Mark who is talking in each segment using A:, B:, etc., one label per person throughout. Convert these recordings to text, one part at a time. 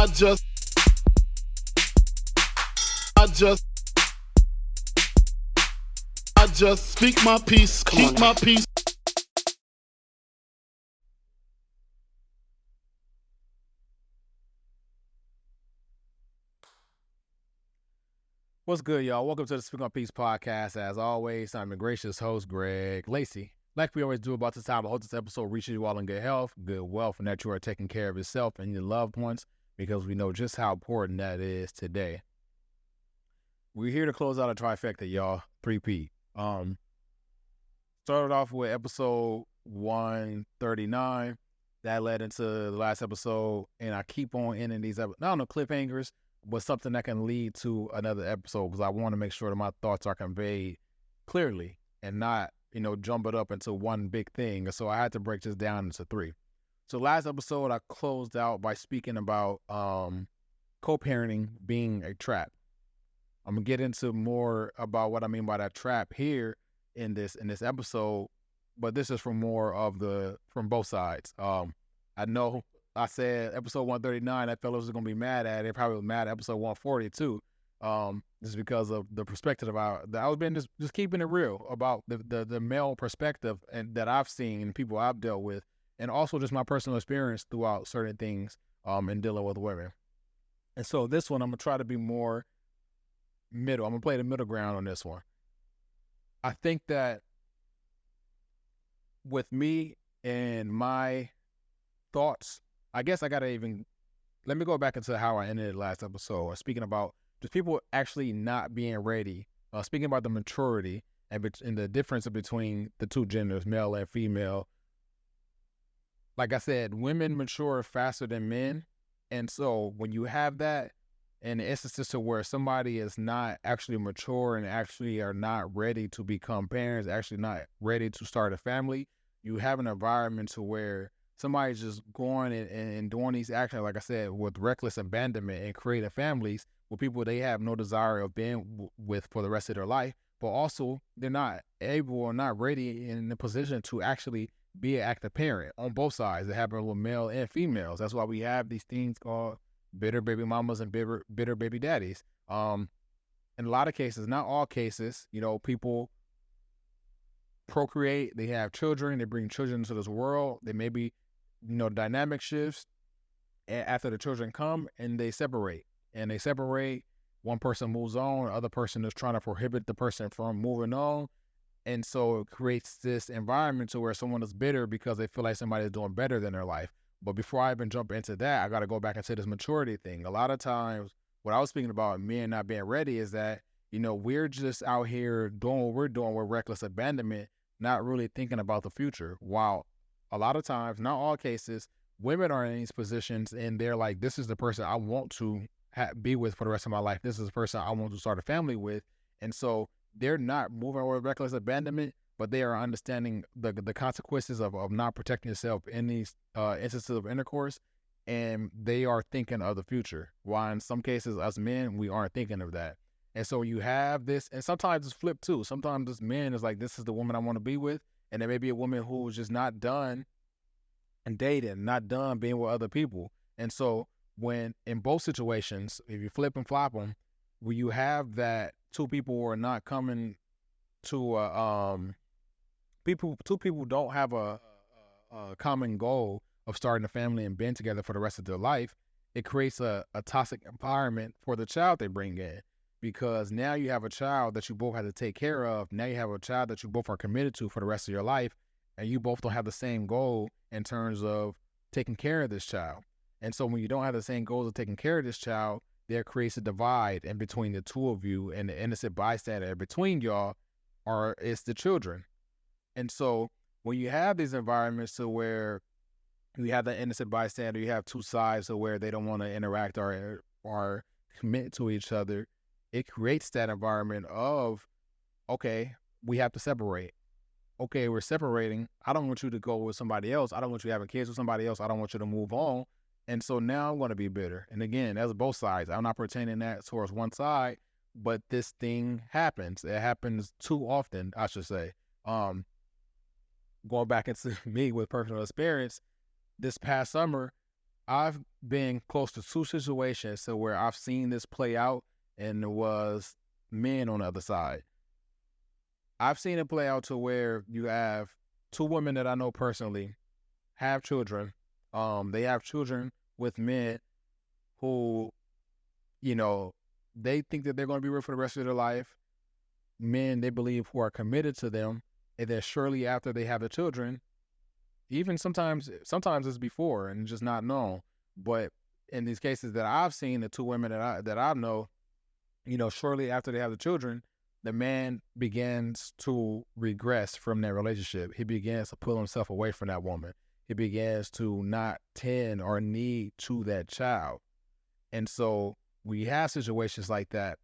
A: I just, I just, I just speak my peace, keep my peace.
B: What's good, y'all? Welcome to the Speak on Peace podcast. As always, I'm your gracious host, Greg Lacey. Like we always do about this time, I hope this episode reaches you all in good health, good wealth, and that you are taking care of yourself and your loved ones, because we know just how important that is today. We're here to close out a trifecta, y'all. 3P. Started off with episode 139. That led into the last episode, and I keep on ending these, not on the cliffhangers, but something that can lead to another episode, because I want to make sure that my thoughts are conveyed clearly and not, jump it up into one big thing. So I had to break this down into three. So last episode, I closed out by speaking about co-parenting being a trap. I'm gonna get into more about what I mean by that trap here in this episode, but this is from both sides. I know I said episode 139, that fellas was gonna be mad at it. They probably was mad at episode 140 too. Just because of the perspective I was being just keeping it real about the male perspective and that I've seen and people I've dealt with, and also just my personal experience throughout certain things in dealing with women. And so this one, I'm gonna try to be more middle. I'm gonna play the middle ground on this one. I think that with me and my thoughts, I guess I gotta let me go back into how I ended the last episode. Speaking about just people actually not being ready. Speaking about the maturity and the difference between the two genders, male and female. Like I said, women mature faster than men, and so when you have that, in instances to where somebody is not actually mature and actually are not ready to become parents, actually not ready to start a family, you have an environment to where somebody's just going and doing these actions, like I said, with reckless abandonment and creating families with people they have no desire of being with for the rest of their life, but also they're not able or not ready in the position to actually be an active parent on both sides. It happens with male and females. That's why we have these things called bitter baby mamas and bitter baby daddies. In a lot of cases, not all cases, people procreate, they have children, they bring children into this world. They may be, dynamic shifts after the children come and they separate. One person moves on, the other person is trying to prohibit the person from moving on. And so it creates this environment to where someone is bitter because they feel like somebody is doing better than their life. But before I even jump into that, I got to go back into this maturity thing. A lot of times, what I was speaking about men not being ready is that, we're just out here doing what we're doing with reckless abandonment, not really thinking about the future. While a lot of times, not all cases, women are in these positions and they're like, this is the person I want to be with for the rest of my life. This is the person I want to start a family with. And so they're not moving with reckless abandonment, but they are understanding the consequences of not protecting yourself in these instances of intercourse, and they are thinking of the future. While in some cases, as men, we aren't thinking of that. And so you have this, and sometimes it's flipped too. Sometimes this man is like, this is the woman I want to be with, and there may be a woman who is just not done and dating, not done being with other people. And so when in both situations, if you flip and flop them, where you have that two people are not coming to two people don't have a common goal of starting a family and being together for the rest of their life, it creates a toxic environment for the child they bring in, because now you have a child that you both have to take care of. Now you have a child that you both are committed to for the rest of your life, and you both don't have the same goal in terms of taking care of this child. And so when you don't have the same goals of taking care of this child, there creates a divide in between the two of you, and the innocent bystander between y'all is the children. And so when you have these environments to where you have the innocent bystander, you have two sides to where they don't want to interact or commit to each other, it creates that environment of, okay, we have to separate. Okay, we're separating. I don't want you to go with somebody else. I don't want you having kids with somebody else. I don't want you to move on. And so now I'm going to be bitter. And again, that's both sides. I'm not pretending that towards one side, but this thing happens. It happens too often, I should say. Going back into me with personal experience, this past summer, I've been close to two situations so where I've seen this play out, and there was men on the other side. I've seen it play out to where you have two women that I know personally have children. They have children with men who, you know, they think that they're going to be with for the rest of their life. Men they believe who are committed to them, and then shortly after they have the children, even sometimes it's before and just not known. But in these cases that I've seen, the two women that I know, shortly after they have the children, the man begins to regress from that relationship. He begins to pull himself away from that woman. He begins to not tend or need to that child. And so we have situations like that.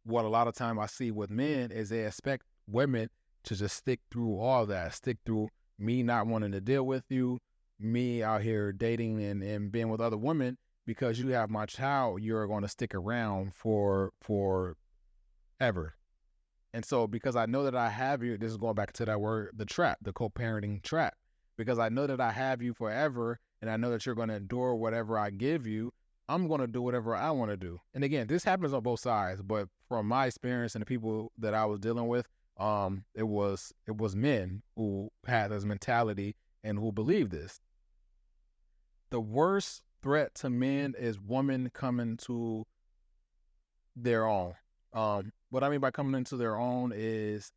B: What a lot of time I see with men is they expect women to just stick through all that, stick through me not wanting to deal with you, me out here dating and being with other women, because you have my child, you're going to stick around for ever. And so because I know that I have you, this is going back to that word, the trap, the co-parenting trap, because I know that I have you forever and I know that you're going to endure whatever I give you, I'm going to do whatever I want to do. And again, this happens on both sides, but from my experience and the people that I was dealing with, it was men who had this mentality and who believed this. The worst threat to men is women coming to their own. What I mean by coming into their own is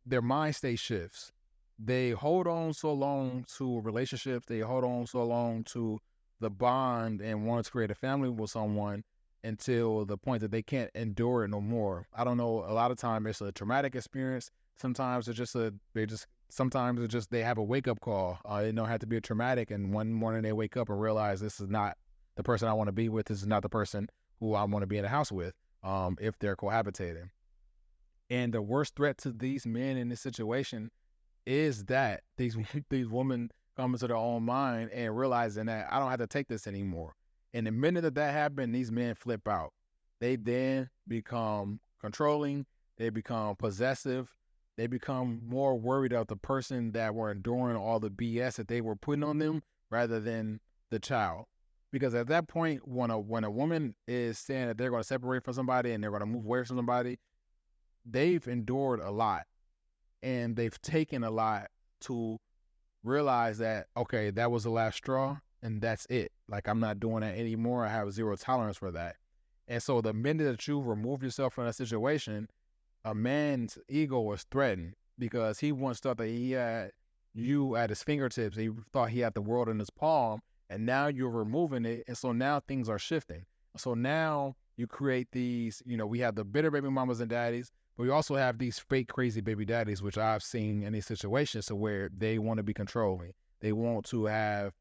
B: their mind state shifts. They hold on so long to relationships. They hold on so long to the bond and want to create a family with someone until the point that they can't endure it no more. I don't know. A lot of times it's a traumatic experience. Sometimes it's just they have a wake up call. It don't have to be a traumatic. And one morning they wake up and realize this is not the person I want to be with. This is not the person who I want to be in a house with. If they're cohabitating. And the worst threat to these men in this situation is that these women come into their own mind and realizing that I don't have to take this anymore. And the minute that happens, these men flip out. They then become controlling. They become possessive. They become more worried about the person that were enduring all the BS that they were putting on them rather than the child. Because at that point, when a woman is saying that they're going to separate from somebody and they're going to move away from somebody, they've endured a lot and they've taken a lot to realize that, okay, that was the last straw and that's it. Like, I'm not doing that anymore. I have zero tolerance for that. And so the minute that you remove yourself from that situation, a man's ego is threatened because he once thought that he had you at his fingertips. He thought he had the world in his palm. And now you're removing it. And so now things are shifting. So now you create these, we have the bitter baby mamas and daddies, but we also have these fake crazy baby daddies, which I've seen in these situations to where they want to be controlling. They want to have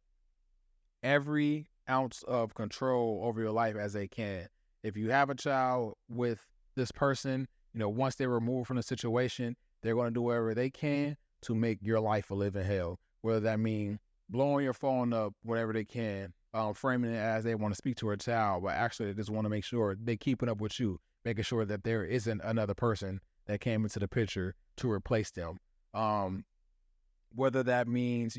B: every ounce of control over your life as they can. If you have a child with this person, once they're removed from the situation, they're going to do whatever they can to make your life a living hell, whether that means blowing your phone up whenever they can, framing it as they want to speak to a child, but actually they just want to make sure they keeping up with you, making sure that there isn't another person that came into the picture to replace them. Whether that means,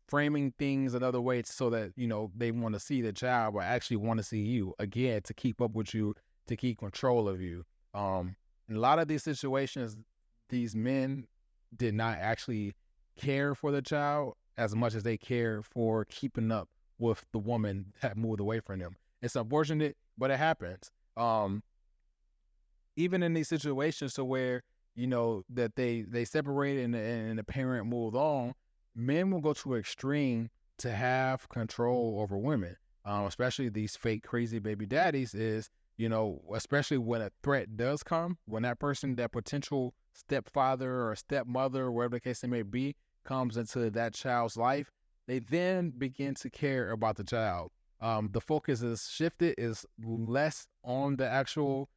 B: framing things another way so that, they want to see the child, but actually want to see you, again, to keep up with you, to keep control of you. In a lot of these situations, these men did not actually care for the child as much as they care for keeping up with the woman that moved away from them. It's unfortunate, but it happens. Even in these situations to where, that they separated and the parent moved on, men will go to an extreme to have control over women, especially these fake crazy baby daddies is, especially when a threat does come, when that person, that potential stepfather or stepmother, or whatever the case may be, comes into that child's life, they then begin to care about the child. The focus is shifted, is less on the actual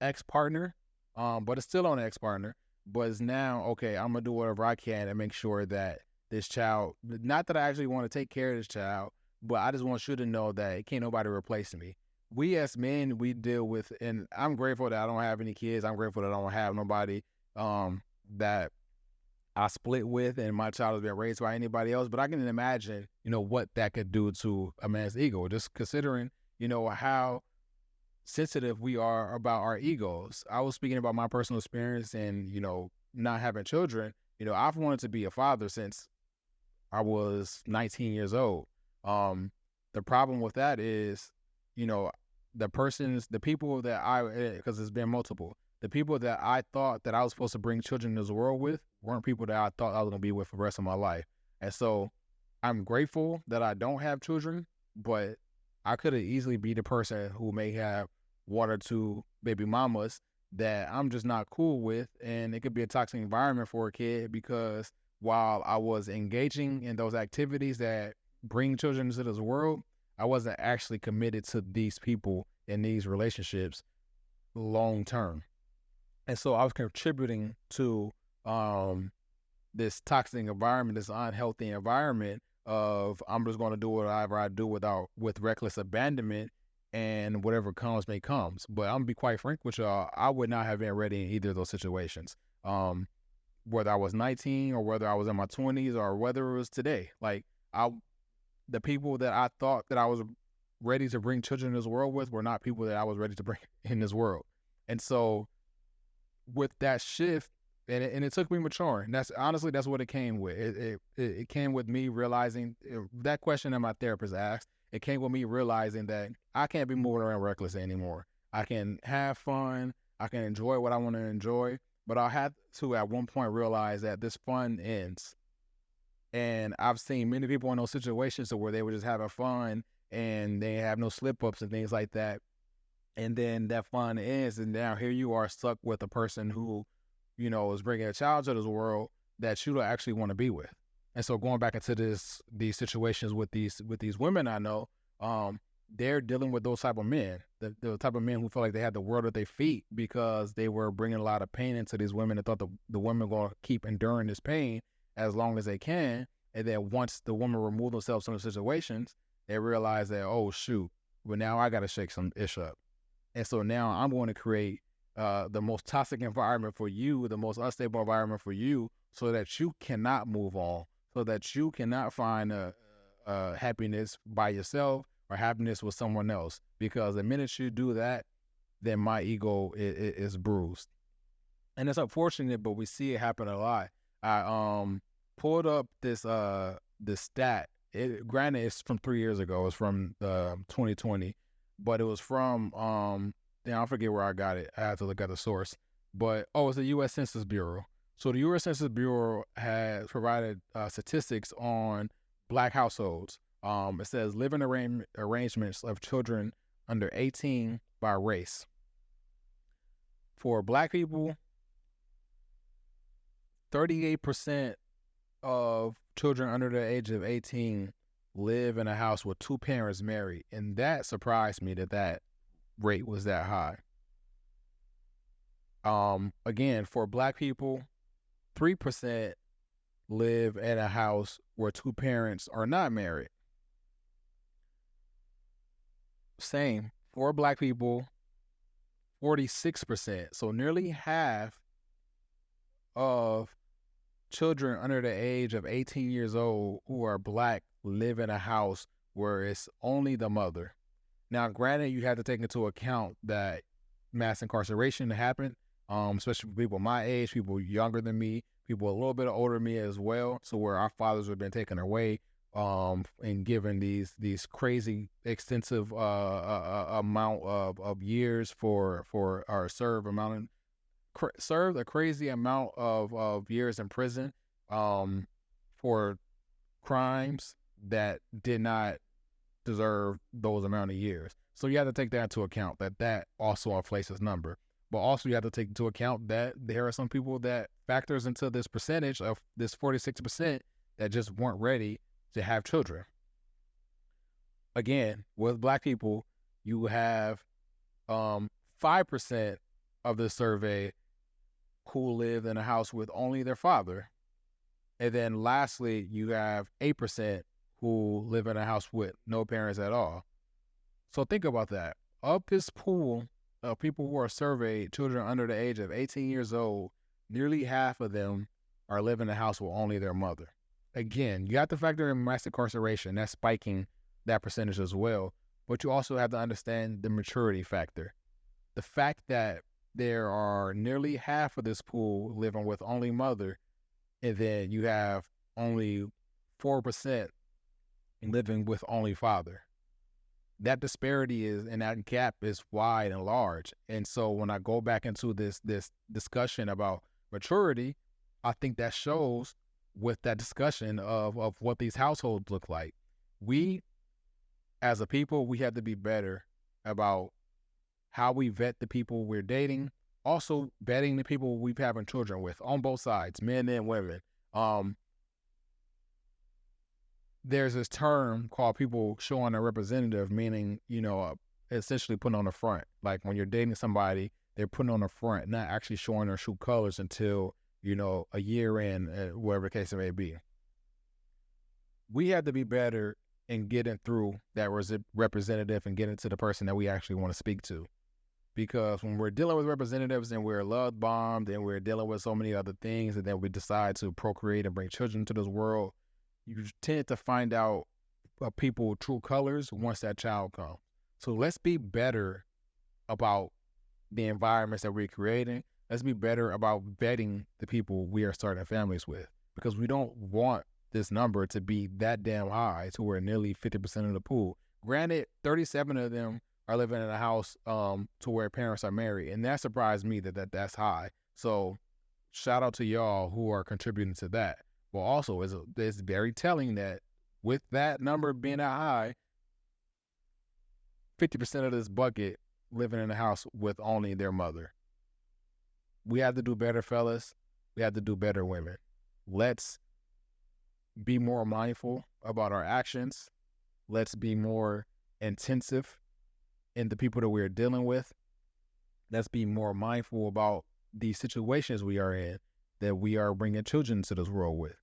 B: ex-partner, but it's still on the ex-partner, but it's now, okay, I'm going to do whatever I can to make sure that this child, not that I actually want to take care of this child, but I just want you to know that it can't nobody replace me. We as men, we deal with, and I'm grateful that I don't have any kids. I'm grateful that I don't have nobody that I split with and my child has been raised by anybody else, but I can imagine, what that could do to a man's ego, just considering, how sensitive we are about our egos. I was speaking about my personal experience and, not having children. I've wanted to be a father since I was 19 years old. The problem with that is, the people that because it's been multiple, the people that I thought that I was supposed to bring children into this world with weren't people that I thought I was going to be with for the rest of my life. And so I'm grateful that I don't have children, but I could have easily be the person who may have one or two baby mamas that I'm just not cool with. And it could be a toxic environment for a kid because while I was engaging in those activities that bring children into this world, I wasn't actually committed to these people in these relationships long term. And so I was contributing to this toxic environment, this unhealthy environment of I'm just going to do whatever I do with reckless abandonment, and whatever comes may comes. But I'm gonna be quite frank with y'all, I would not have been ready in either of those situations. Whether I was 19 or whether I was in my 20s or whether it was today. Like the people that I thought that I was ready to bring children in this world with were not people that I was ready to bring in this world. And so with that shift, and it took me maturing. That's what it came with. It came with me realizing that question that my therapist asked. It came with me realizing that I can't be moving around reckless anymore. I can have fun. I can enjoy what I want to enjoy, but I had to at one point realize that this fun ends. And I've seen many people in those situations where they were just having fun and they have no slip ups and things like that. And then that fun ends, and now here you are stuck with a person who, is bringing a child to this world that you don't actually want to be with. And so going back into these situations with these women I know, they're dealing with those type of men, the type of men who feel like they had the world at their feet because they were bringing a lot of pain into these women and thought the women were going to keep enduring this pain as long as they can. And then once the woman removed themselves from the situations, they realize that, oh, shoot, well, now I got to shake some ish up. And so now I'm going to create the most toxic environment for you, the most unstable environment for you, so that you cannot move on, so that you cannot find happiness by yourself or happiness with someone else. Because the minute you do that, then my ego is bruised. And it's unfortunate, but we see it happen a lot. I pulled up this stat. Granted, it's from 3 years ago. It's from 2020, but it was from I forget where I got it. I have to look at the source. But it's the U.S. Census Bureau. So the U.S. Census Bureau has provided statistics on Black households. It says living arrangements of children under 18 by race. For Black people, 38% of children under the age of 18 live in a house with two parents married. And that surprised me that rate was that high. Again, for Black people, 3% live in a house where two parents are not married. Same for Black people, 46%. So nearly half of children under the age of 18 years old who are Black live in a house where it's only the mother. Now, granted, you have to take into account that mass incarceration happened, especially for people my age, people younger than me, people a little bit older than me as well. So where our fathers have been taken away and given these crazy extensive amount of years served a crazy amount of years in prison for crimes that did not deserve those amount of years. So you have to take that into account, that also inflates this number. But also you have to take into account that there are some people that factors into this percentage of this 46% that just weren't ready to have children. Again, with Black people, you have 5% of the survey who live in a house with only their father. And then lastly, you have 8% who live in a house with no parents at all. So think about that. Of this pool of people who are surveyed, children under the age of 18 years old, nearly half of them are living in a house with only their mother. Again, you have to factor in mass incarceration. That's spiking that percentage as well. But you also have to understand the maturity factor. The fact that there are nearly half of this pool living with only mother, and then you have only 4% living with only father. That disparity is, and that gap is wide and large. And so when I go back into this discussion about maturity, I think that shows with that discussion of what these households look like. We, as a people, we have to be better about how we vet the people we're dating, also vetting the people we're having children with on both sides, men and women. There's this term called people showing a representative, meaning, essentially putting on the front. Like when you're dating somebody, they're putting on the front, not actually showing their true colors until, a year in, whatever the case it may be. We have to be better in getting through that representative and getting to the person that we actually want to speak to. Because when we're dealing with representatives and we're love bombed and we're dealing with so many other things, and then we decide to procreate and bring children to this world, you tend to find out people's true colors once that child comes. So let's be better about the environments that we're creating. Let's be better about vetting the people we are starting families with, because we don't want this number to be that damn high to where nearly 50% of the pool. Granted, 37 of them are living in a house to where parents are married, and that surprised me that's high. So shout out to y'all who are contributing to that. But also, it's very telling that with that number being that high, 50% of this bucket living in a house with only their mother. We have to do better, fellas. We have to do better, women. Let's be more mindful about our actions. Let's be more intensive in the people that we're dealing with. Let's be more mindful about the situations we are in, that we are bringing children to this world with.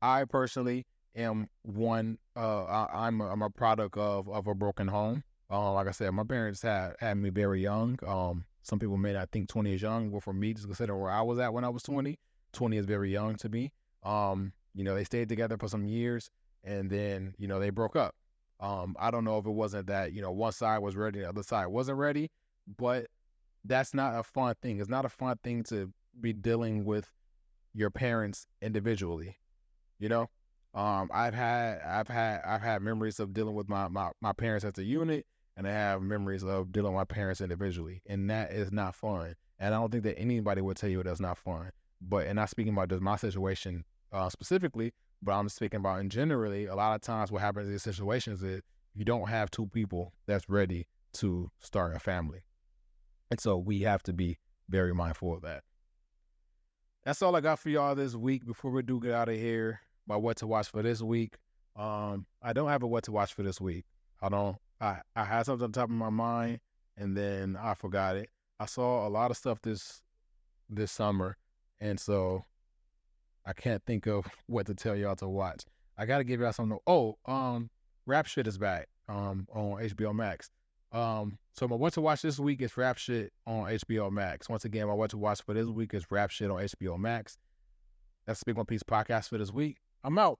B: I personally am one. I'm a product of a broken home. Like I said, my parents had me very young. Some people may not think 20 is young, but for me, just consider where I was at when I was 20. 20 is very young to me. They stayed together for some years, and then they broke up. I don't know if it wasn't that one side was ready, the other side wasn't ready, but that's not a fun thing. It's not a fun thing to be dealing with your parents individually. I've had memories of dealing with my parents as a unit, and I have memories of dealing with my parents individually, and that is not fun. And I don't think that anybody would tell you that's not fun. And not speaking about just my situation specifically, but I'm speaking about in generally. A lot of times, what happens in these situations is you don't have two people that's ready to start a family, and so we have to be very mindful of that. That's all I got for y'all this week. Before we do get out of here, about what to watch for this week. I don't have a what to watch for this week. I had something on top of my mind, and then I forgot it. I saw a lot of stuff this summer, and so I can't think of what to tell y'all to watch. I got to give y'all something. Rap Shit is back on HBOMax. So my what to watch this week is Rap Shit on HBOMax. Once again, my what to watch for this week is Rap Shit on HBOMax. That's the Big One Piece podcast for this week. I'm out.